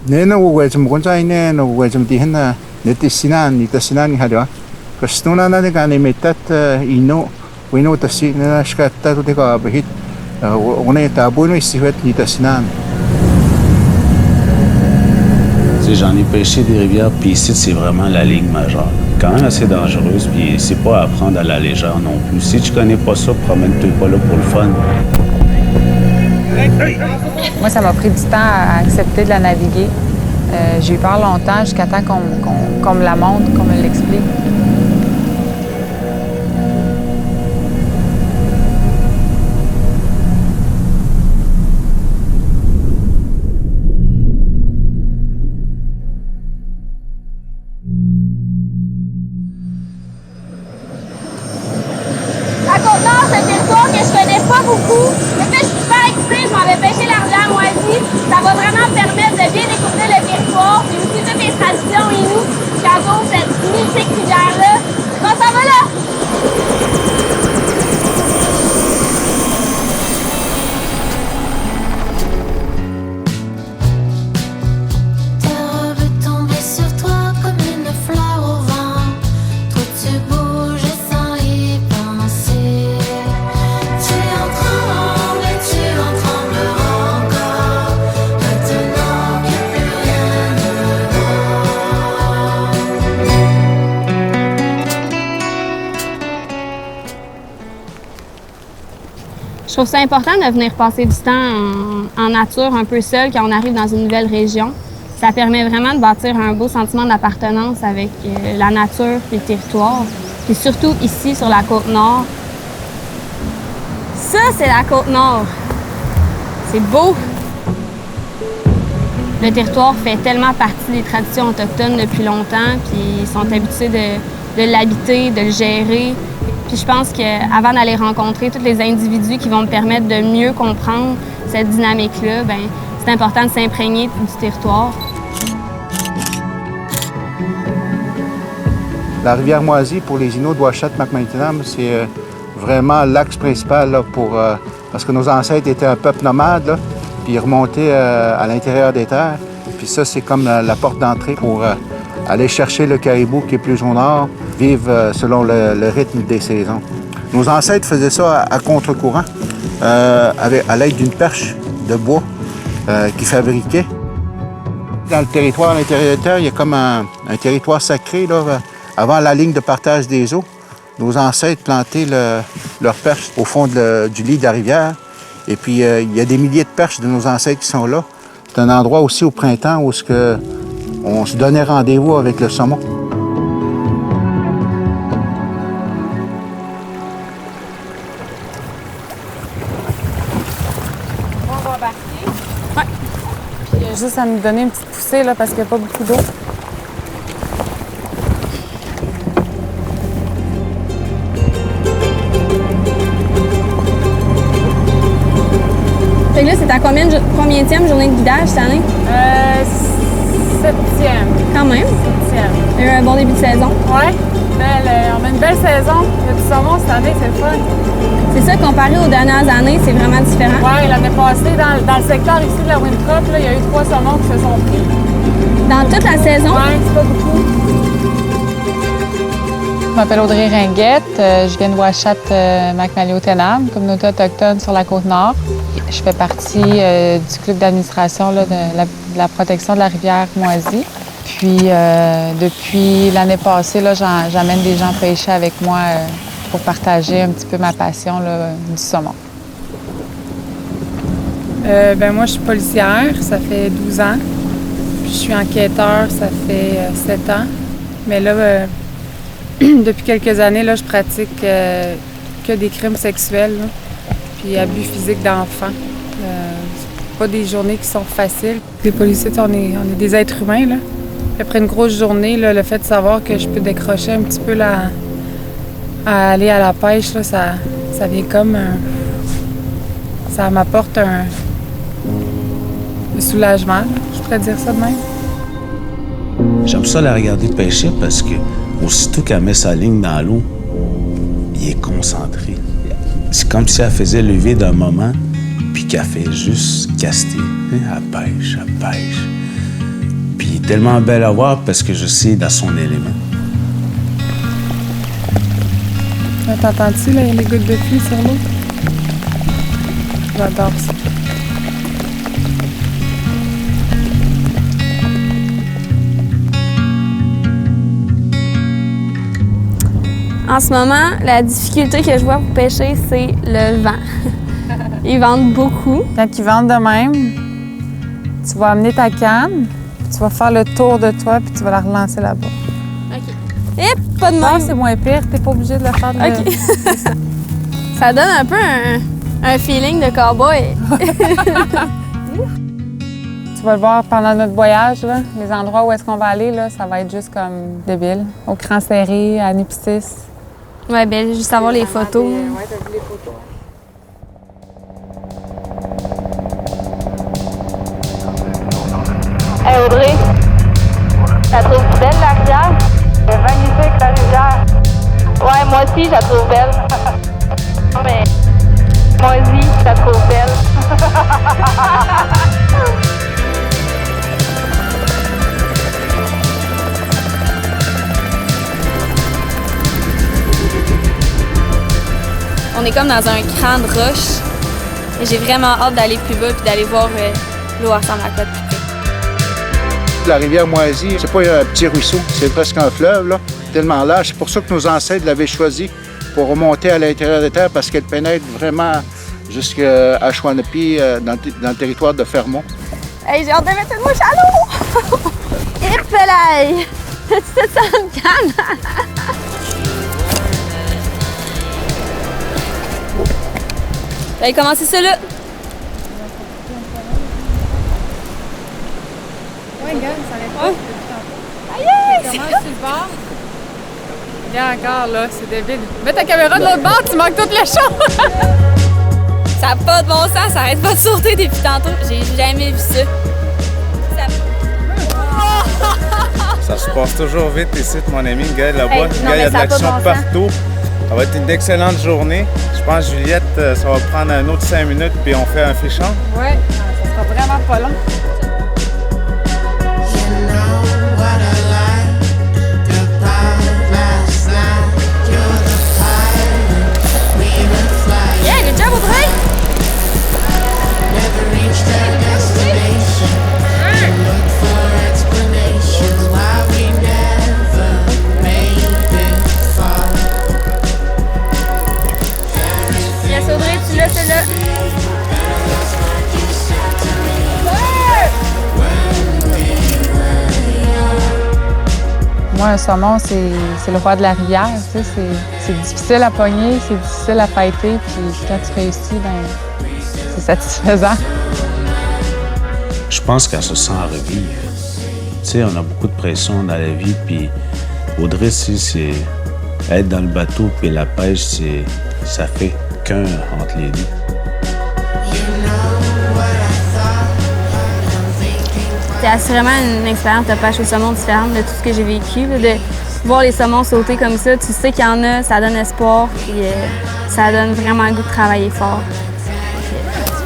Nena uwe zum gonzai nena uwe zum dihna netisinan nitasinan hadio. Kastuna na de gani metat ino wino tasina shkatta de ka bahit. On est à Bounou ici nitasinan. J'en ai pêché des rivières, puis ici, c'est vraiment la ligne majeure. Quand même assez dangereuse, puis c'est pas à prendre à la légère non plus. Si tu connais pas ça, promène-toi pas là pour le fun. Moi, ça m'a pris du temps à accepter de la naviguer. J'ai eu peur longtemps jusqu'à temps qu'on me la montre, qu'on me l'explique. La Côte-Nord, c'est un territoire que je connais pas beaucoup. Mais que je suis super excitée, je m'en vais pêcher la rivière Moisy. Ça va vraiment me permettre de bien découvrir le territoire, puis aussi toutes les traditions inouïes qui entourent cette mythique rivière-là. Comment ça va là? Je trouve ça important de venir passer du temps en nature, un peu seul, quand on arrive dans une nouvelle région. Ça permet vraiment de bâtir un beau sentiment d'appartenance avec la nature et le territoire. Puis surtout ici, sur la Côte-Nord. Ça, c'est la Côte-Nord. C'est beau. Le territoire fait tellement partie des traditions autochtones depuis longtemps, puis ils sont habitués de l'habiter, de le gérer. Puis je pense qu'avant d'aller rencontrer tous les individus qui vont me permettre de mieux comprendre cette dynamique-là, bien, c'est important de s'imprégner du territoire. La rivière Moisy, pour les Inuits de Ouachette-Macmillan, c'est vraiment l'axe principal là, parce que nos ancêtres étaient un peuple nomade, là, puis ils remontaient à l'intérieur des terres. Puis ça, c'est comme la porte d'entrée pour aller chercher le caribou qui est plus au nord, vivre selon le rythme des saisons. Nos ancêtres faisaient ça à contre-courant, à l'aide d'une perche de bois qu'ils fabriquaient. Dans le territoire à l'intérieur des terres, il y a comme un territoire sacré, là, avant la ligne de partage des eaux. Nos ancêtres plantaient leurs perches au fond du lit de la rivière. Et puis, il y a des milliers de perches de nos ancêtres qui sont là. C'est un endroit aussi au printemps où on se donnait rendez-vous avec le saumon. On va embarquer. Ouais. Puis juste à nous donner une petite poussée là, parce qu'il n'y a pas beaucoup d'eau. Fait que là, c'est ta combienième journée de guidage cette année? 7e. Quand même. 7e. Il y a eu un bon début de saison. Oui. On a une belle saison. Il y a du saumon cette année, c'est le fun. C'est ça, comparé aux dernières années, c'est vraiment différent. Oui, l'année passée, dans le secteur ici de la Winthrop, il y a eu 3 saumons qui se sont pris. Dans toute la saison? Oui, c'est pas beaucoup. Je m'appelle Audrey Ringuette. Je viens de Ouachette-Macmillan-Tenam, communauté autochtone sur la Côte-Nord. Je fais partie du club d'administration de la protection de la rivière Moisy. Puis, depuis l'année passée, là, j'amène des gens pêcher avec moi pour partager un petit peu ma passion là, du saumon. Moi, je suis policière, ça fait 12 ans. Puis, je suis enquêteur, ça fait 7 ans. Mais là, depuis quelques années, là, je pratique que des crimes sexuels, là, puis abus physiques d'enfants. C'est pas des journées qui sont faciles. Les policiers, on est des êtres humains, là. Après une grosse journée, là, le fait de savoir que je peux décrocher un petit peu là, à aller à la pêche, là, ça vient comme ça m'apporte un soulagement, là, je pourrais dire ça de même. J'aime ça la regarder pêcher parce que aussitôt qu'elle met sa ligne dans l'eau, il est concentré. C'est comme si elle faisait lever d'un moment, puis qu'elle fait juste caster. Elle pêche, elle pêche. Puis tellement belle à voir parce que je sais dans son élément. Là, t'entends-tu, là, il y a les gouttes de pluie sur l'eau? J'adore ça. En ce moment, la difficulté que je vois pour pêcher, c'est le vent. Ils vendent beaucoup. Quand ils vendent de même, tu vas amener ta canne, puis tu vas faire le tour de toi, puis tu vas la relancer là-bas. OK. Et pas de Non, même. c'est moins pire, t'es pas obligé de le faire de OK. Ça donne un peu un feeling de cow-boy. Tu vas le voir pendant notre voyage, là. Les endroits où est-ce qu'on va aller, là, ça va être juste comme débile. Au Cran Serré, à Nipsis. Ouais, ben juste avoir les photos. Ouais, t'as vu les photos. Hey Audrey, la trouves belle la rivière? C'est magnifique la rivière. Ouais, moi aussi, je la trouve belle. Non, mais moi aussi, je la trouve belle. On est comme dans un cran de roche. Et j'ai vraiment hâte d'aller plus bas puis d'aller voir l'eau ressemble à quoi de plus près. La rivière Moisy, c'est pas un petit ruisseau, c'est presque un fleuve, là, tellement large. C'est pour ça que nos ancêtres l'avaient choisi pour remonter à l'intérieur des terres parce qu'elle pénètre vraiment jusqu'à Chouanapi, dans le territoire de Fermont. Hey, j'ai hâte de mettre une mouche à l'eau! Et pelaille! Tu fais ça en canne? J'allais commencer ça là. Ouais, regarde, ça arrête pas. Aïe! Commence sur le bord. Regarde encore, là, c'est débile. Mets ta caméra de l'autre bord, tu manques tout le champ! Ça n'a pas de bon sens, ça arrête pas de sauter depuis tantôt. J'ai jamais vu ça. Ça se passe toujours vite ici, mon ami. Gaël là-bas. Hey, non, Il y mais a de ça a pas de l'action bon sens. partout. Ça va être une excellente journée. Je pense, Juliette, ça va prendre un autre 5 minutes, puis on fait un fichon. Ouais, ça sera vraiment pas long. Yeah, good job, Audrey! Yes, Audrey, tu l'as, c'est là. Moi, un saumon, c'est le roi de la rivière. Tu sais, c'est difficile à pogner, c'est difficile à fêter, puis quand tu réussis, ben, c'est satisfaisant. Je pense qu'elle se sent revivre. Tu sais, on a beaucoup de pression dans la vie, puis Audrey, c'est être dans le bateau, puis la pêche, ça fait qu'un entre les deux. C'est assurément une expérience de pêche au saumon différente de tout ce que j'ai vécu. Là, de voir les saumons sauter comme ça, tu sais qu'il y en a, ça donne espoir, puis ça donne vraiment le goût de travailler fort.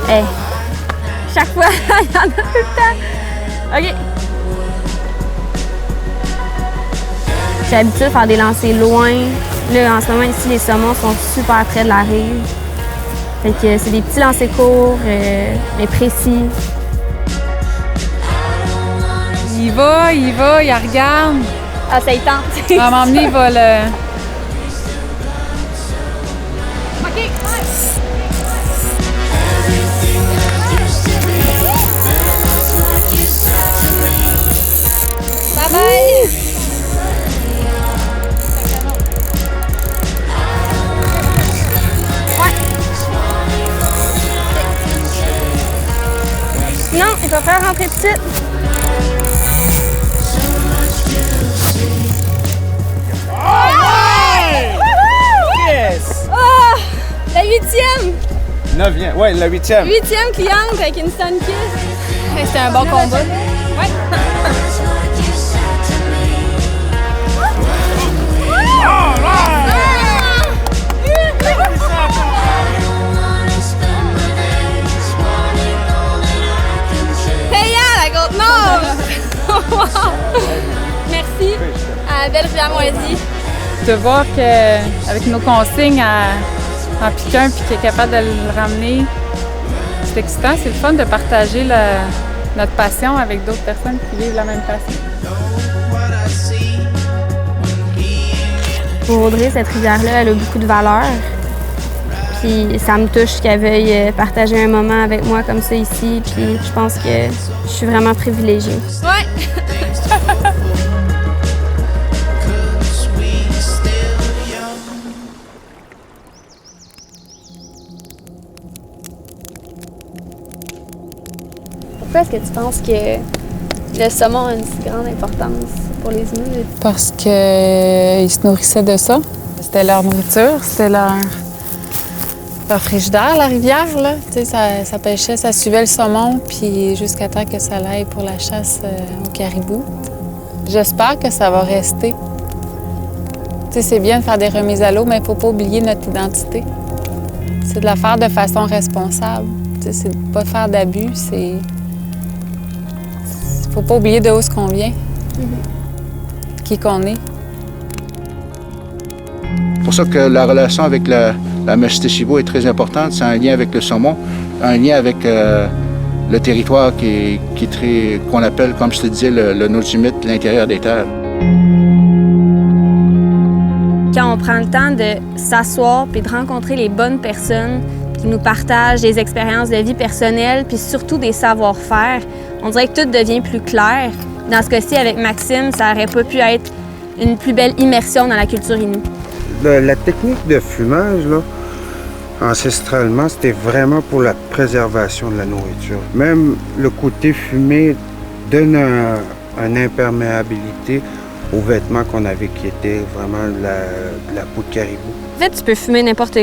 Hey, chaque fois, il y en a tout le temps. OK. J'ai l'habitude de faire des lancers loin. Là, en ce moment, ici, les saumons sont super près de la rive. Fait que c'est des petits lancers courts, mais précis. Il va, il regarde. Ah, ça y tente. À un moment donné, il va le... OK, bye bye! Ouais. Non, il va faire rentrer petite. Yes! Oh! La 8e! 9e, ouais, la 8e. 8e cliente avec une Sunkiss. Hey, c'était un bon combat. Ouais. Payant la côte nord! la belle rivière moisie. De voir qu'avec nos consignes, en pique un puis qu'il est capable de le ramener, c'est excitant. C'est le fun de partager notre passion avec d'autres personnes qui vivent la même passion. Pour Audrey, cette rivière-là, elle a beaucoup de valeur. Puis ça me touche qu'elle veuille partager un moment avec moi comme ça ici. Puis je pense que je suis vraiment privilégiée. Ouais! Pourquoi est-ce que tu penses que le saumon a une si grande importance pour les Inuits? Parce qu'ils se nourrissaient de ça. C'était leur nourriture, c'était leur frigidaire, la rivière. Là. Tu sais, ça pêchait, ça suivait le saumon, puis jusqu'à temps que ça aille pour la chasse au caribou. J'espère que ça va rester. Tu sais, c'est bien de faire des remises à l'eau, mais il ne faut pas oublier notre identité. C'est de la faire de façon responsable. Tu sais, c'est de ne pas faire d'abus, c'est... Faut pas oublier de où est-ce qu'on vient, qui qu'on est. C'est pour ça que la relation avec la Mesticibo est très importante. C'est un lien avec le saumon, un lien avec le territoire qu'on appelle, comme je te disais, le Nojimit, l'intérieur des terres. Quand on prend le temps de s'asseoir puis de rencontrer les bonnes personnes qui nous partagent des expériences de vie personnelles puis surtout des savoir-faire, on dirait que tout devient plus clair. Dans ce cas-ci, avec Maxime, ça n'aurait pas pu être une plus belle immersion dans la culture Innu. La technique de fumage, là, ancestralement, c'était vraiment pour la préservation de la nourriture. Même le côté fumé donne une imperméabilité aux vêtements qu'on avait qui étaient vraiment de la peau de caribou. En fait, tu peux fumer n'importe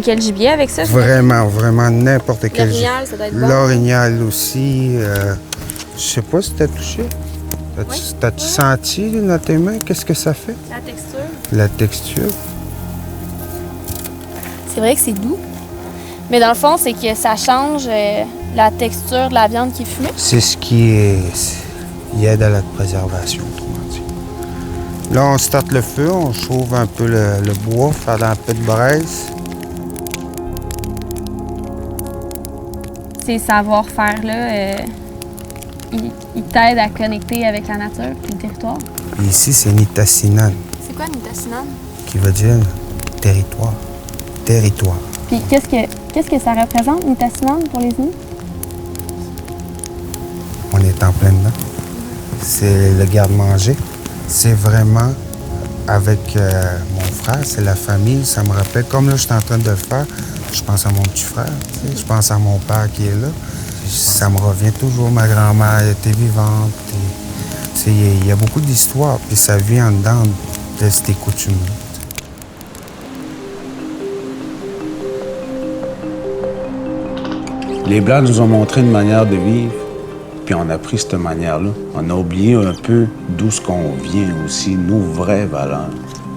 quel gibier avec ça? Vraiment, vraiment n'importe quel gibier. L'orignal, ça doit être bon. L'orignal aussi. Je sais pas si t'as touché. T'as-tu senti dans tes mains? Qu'est-ce que ça fait? La texture. La texture. C'est vrai que c'est doux. Mais dans le fond, c'est que ça change la texture de la viande qui est fumée. C'est ce qui aide à la préservation, autrement dit. Là, on starte le feu, on chauffe un peu le bois, faire un peu de braise. Ces savoir-faire-là, ils t'aident à connecter avec la nature et le territoire. Et ici, c'est Nitassinan, C'est quoi Nitassinan? qui veut dire territoire. Territoire. Puis qu'est-ce que ça représente, Nitassinan, pour les Inuits? On est en plein dedans. C'est le garde-manger. C'est vraiment avec mon frère, c'est la famille. Ça me rappelle, comme là, je suis en train de le faire, je pense à mon petit frère, tu sais, je pense à mon père qui est là. Ça me revient toujours, ma grand-mère était vivante. Il y a beaucoup d'histoires, puis ça vit en dedans de ces coutumes. Les Blancs nous ont montré une manière de vivre, puis on a pris cette manière-là. On a oublié un peu d'où ce qu'on vient aussi, nos vraies valeurs,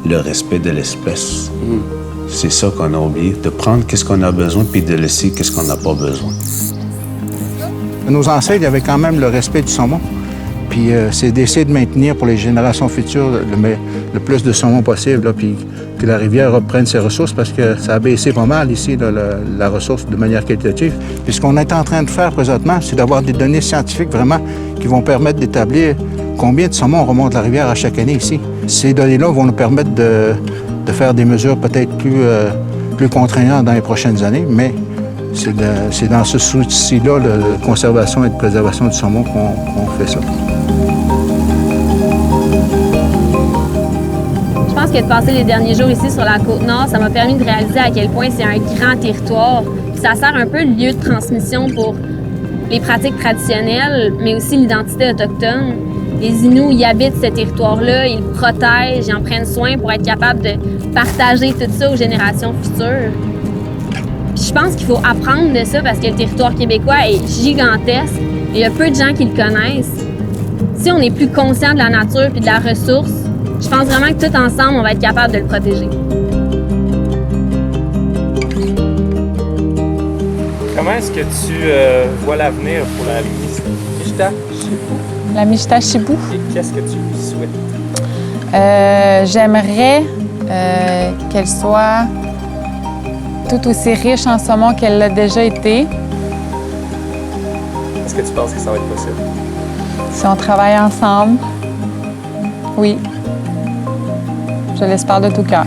le respect de l'espèce. C'est ça qu'on a oublié, de prendre qu'est-ce qu'on a besoin, puis de laisser qu'est-ce qu'on n'a pas besoin. Nos ancêtres, il y avait quand même le respect du saumon. Puis c'est d'essayer de maintenir pour les générations futures le plus de saumon possible, là, puis que la rivière reprenne ses ressources parce que ça a baissé pas mal ici, là, la ressource de manière qualitative. Puis ce qu'on est en train de faire présentement, c'est d'avoir des données scientifiques vraiment qui vont permettre d'établir combien de saumon remonte la rivière à chaque année ici. Ces données-là vont nous permettre de faire des mesures peut-être plus contraignantes dans les prochaines années, mais c'est dans ce souci-là, de conservation et de préservation du saumon, qu'on fait ça. Je pense que de passer les derniers jours ici sur la Côte-Nord, ça m'a permis de réaliser à quel point c'est un grand territoire. Puis ça sert un peu de lieu de transmission pour les pratiques traditionnelles, mais aussi l'identité autochtone. Les Inuits y habitent ce territoire-là, ils le protègent, ils en prennent soin pour être capables de partager tout ça aux générations futures. Puis je pense qu'il faut apprendre de ça parce que le territoire québécois est gigantesque et il y a peu de gens qui le connaissent. Si on est plus conscient de la nature et de la ressource, je pense vraiment que tout ensemble, on va être capable de le protéger. Comment est-ce que tu vois l'avenir pour la Mishta Chibou? La Mishta Chibou. Et qu'est-ce que tu lui souhaites? J'aimerais qu'elle soit tout aussi riche en saumon qu'elle l'a déjà été. Est-ce que tu penses que ça va être possible? Si on travaille ensemble, oui. Je l'espère de tout cœur.